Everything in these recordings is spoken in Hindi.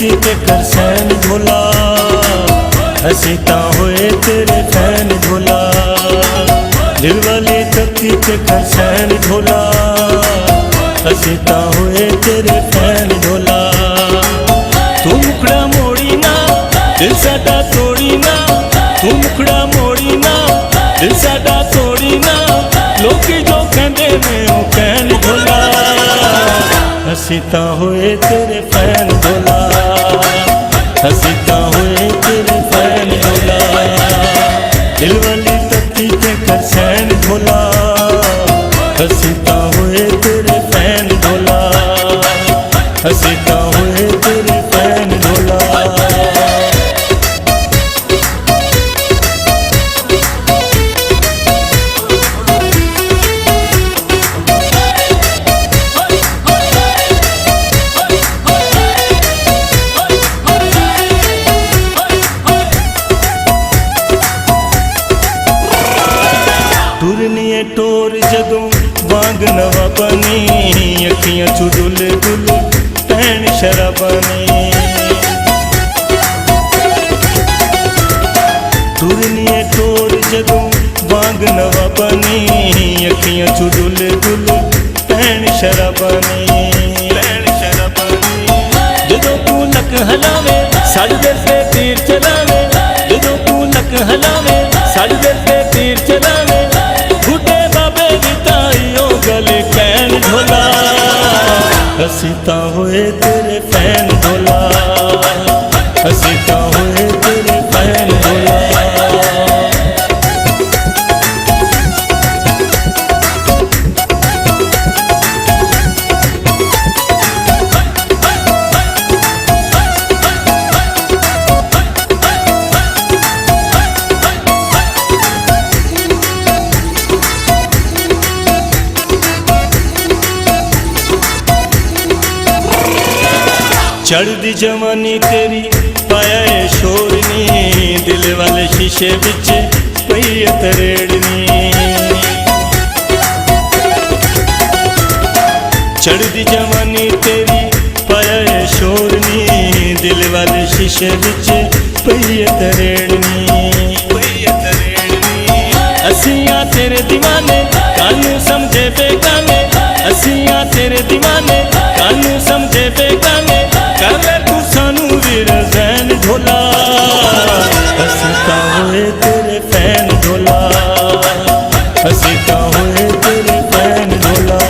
तकी ते कर सैन भोला, असी ता होए तेरे फैन भोला। दिल वाली तकी ते कर सैन भोला, असी ता होए तेरे फैन भोला। तू मुखड़ा मोड़ी ना दिल साडा तोड़ी ना, तू मुखड़ा मोड़ी ना दिल साडा तोड़ी ना, लोकी जो कहंदे ने ओ कहन भोला, असी ता होए तेरे फैन भोला, असी ता होए तेरे फैन भोला। दिल वाली तकी ते कर सैन भोला, असी ता होए तेरे फैन भोला, असी ता होए तेरे फैन भोला। टुरनिए टोर जदों वांग नवाबानी, अखियां चू दुल दुल भैन शराबानी। टुरनिए टोर जदों वांग नवाबानी, अखियां चू दुल दुल भैन शराबानी। जदों तू लक हलावे साढ़े दिल पे तीर चलावे, जदों तू लक हलावे साढ़े दिल पे तीर चलावे, बूढ़े बाबे दी ताईओ गले कैन ढोला, असी ता होए तेरे फैन भोला, असी ता होए तेरे फैन भोला। चढ़दी जवानी तेरी पाया है शोरनी, दिल वाले शीशे बिच पई है तरेड़नी। चढ़दी जवानी तेरी पाया है शोरनी, दिल वाले शीशे बिच पई है तरेड़नी। असियां तेरे दीवाने कानू समझे बेगाने, असियां तेरे दीवाने कानू समझे बेगाने, कहवे तू सानू वीर जैन ढोला, असी ता होए तेरे फैन ढोला, असी ता होए तेरे फैन ढोला।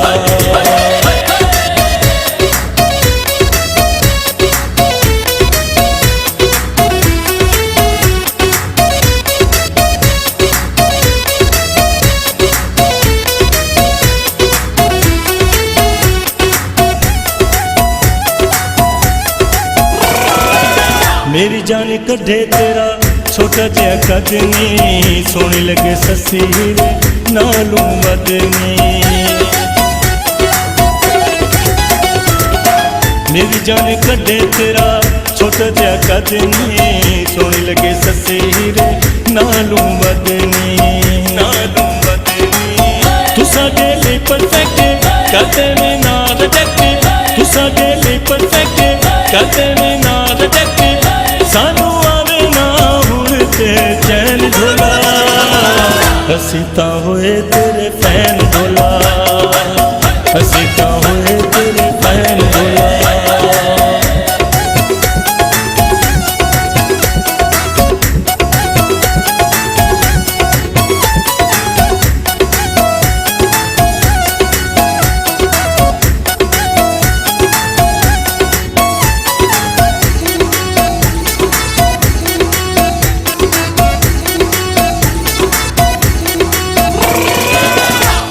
मेरी जान कढ़े तेरा छोटा जिहा कद नी, सोहनी लगे सस्सी हीरे नालू बदनी। मेरी जान कढ़े तेरा छोटा जिहा कद नी, सोहनी लगे सस्सी हीरे नालू बदनी। तू साडे लई परफेक्ट करदे ने ना रिजेक्ट, तू साडे लई परफेक्ट करदे ने ना रिजेक्ट, सानू आवे ना हुण ते चैन ढोला, असी ता होए तेरे फैन ढोला, असी ता होए तेरे फैन ढोला।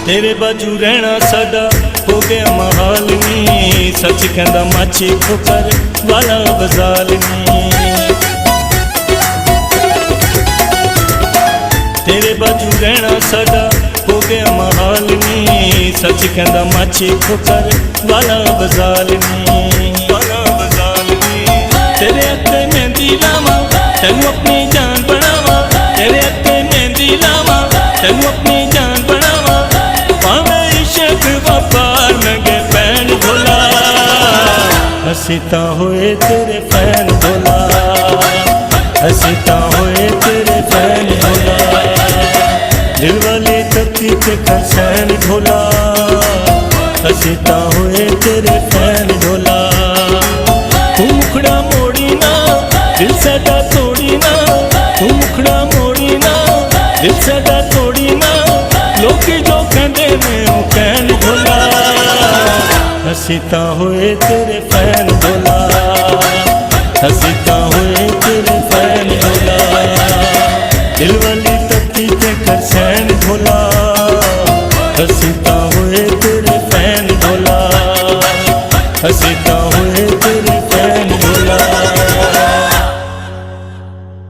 तेरे बाजू रहना साडा हो गया महाल नी, सच कहंदा माछी ठोकर वाला बजाल नी। तेरे बाजू रहना साडा हो गया महाल नी, सच कहंदा माछी ठोकर वाला बजाल नी। तेरे हत्थे मेहंदी लावा तैनू अपनी जान बनावा, तेरे हत्थे मेहंदी लावा तैनू अपनी जान बनावा, पावे इश्क वफार मंगे पैन ढोला, ਅਸੀਂ ਤਾਂ ਹੋਏ ਤੇਰੇ ਫੈਨ ਭੋਲਾ, ਅਸੀਂ ਤਾਂ ਹੋਏ ਤੇਰੇ ਫੈਨ ਭੋਲਾ। ਦਿਲ ਵਾਲੀ ਧਰਤੀ ਤੇ ਖਰਸੈਨ ਭੋਲਾ, ਅਸੀਂ ਤਾਂ ਹੋਏ ਤੇਰੇ ਫੈਨ ਭੋਲਾ। ਤੂੰ ਮੁਖੜਾ ਮੋੜੀ ਨਾ, ਦਿਲ ਸਾਡਾ ਤੋੜੀ ਨਾ, ਤੂੰ ਮੁਖੜਾ ਮੋੜੀ ਨਾ, ਦਿਲ ਸਾਡਾ ਤੋੜੀ ਨਾ, ਲੋਕੀ ਜੋ ਕਹਿੰਦੇ ਨੇ ਉਹ ਕਹਿਣ ਭੋਲਾ। ਅਸੀਂ ਤਾਂ ਹੋਏ ਤੇਰੇ ਫੈਨ ਭੋਲਾ, ਅਸੀਂ ਤਾਂ ਹੋਏ ਤੇਰੇ ਫੈਨ ਭੋਲਾ। ਦਿਲ ਵਾਲੀ ਧਰਤੀ ਤੇ ਖਰਸੈਨ ਭੋਲਾ, ਅਸੀਂ ਤਾਂ ਹੋਏ ਤੇਰੇ ਫੈਨ ਭੋਲਾ, ਅਸੀਂ